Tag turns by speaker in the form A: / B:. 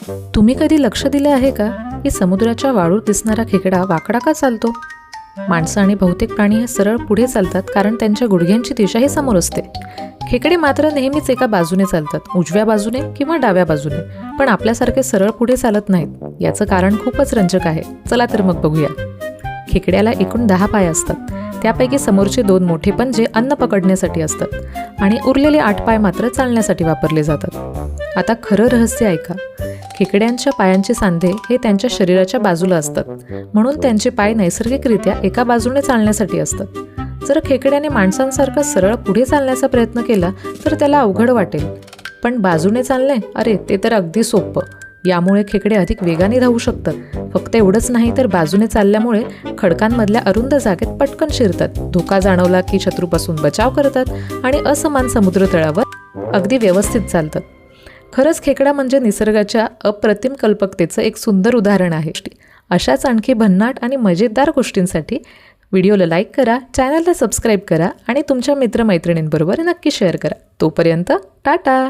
A: तुम्ही कधी लक्ष दिलं आहे का की समुद्राच्या वाळूत दिसणारा खेकडा वाकडा का चालतो? माणसं आणि बहुतेक प्राणी हे सरळ पुढे चालतात कारण त्यांच्या गुडघ्यांची दिशाही समोर असते. खेकडे मात्र नेहमीच एका बाजूने चालतात, उजव्या बाजूने किंवा डाव्या बाजूने, पण आपल्यासारखे सरळ पुढे चालत नाहीत. याचं कारण खूपच रंजक आहे. चला तर मग बघूया. खेकड्याला एकूण 10 पाय असतात. त्यापैकी समोरचे 2 मोठे पंजे अन्न पकडण्यासाठी असतात आणि उरलेले 8 पाय मात्र चालण्यासाठी वापरले जातात. आता खरं रहस्य ऐका. खेकड्यांच्या पायांचे सांधे हे त्यांच्या शरीराच्या बाजूला असतात, म्हणून त्यांचे पाय नैसर्गिकरित्या एका बाजूने चालण्यासाठी असतात. जर खेकड्याने माणसांसारखा सरळ पुढे चालण्याचा प्रयत्न केला तर त्याला अवघड वाटेल, पण बाजूने चालणे, अरे ते तर अगदी सोपं. यामुळे खेकडे अधिक वेगाने धावू शकतात. फक्त एवढंच नाही तर बाजूने चालल्यामुळे खडकांमधल्या अरुंद जागेत पटकन शिरतात, धोका जाणवला की शत्रूपासून बचाव करतात आणि असमान समुद्रतळावर अगदी व्यवस्थित चालतात. खरंच खेकडा म्हणजे निसर्गाच्या अप्रतिम कल्पकतेचं एक सुंदर उदाहरण आहे. अशाच आणखी भन्नाट आणि मजेदार गोष्टींसाठी व्हिडिओला लाईक करा, चॅनलला सबस्क्राईब करा आणि तुमच्या मित्रमैत्रिणींबरोबर नक्की शेअर करा. तोपर्यंत टाटा.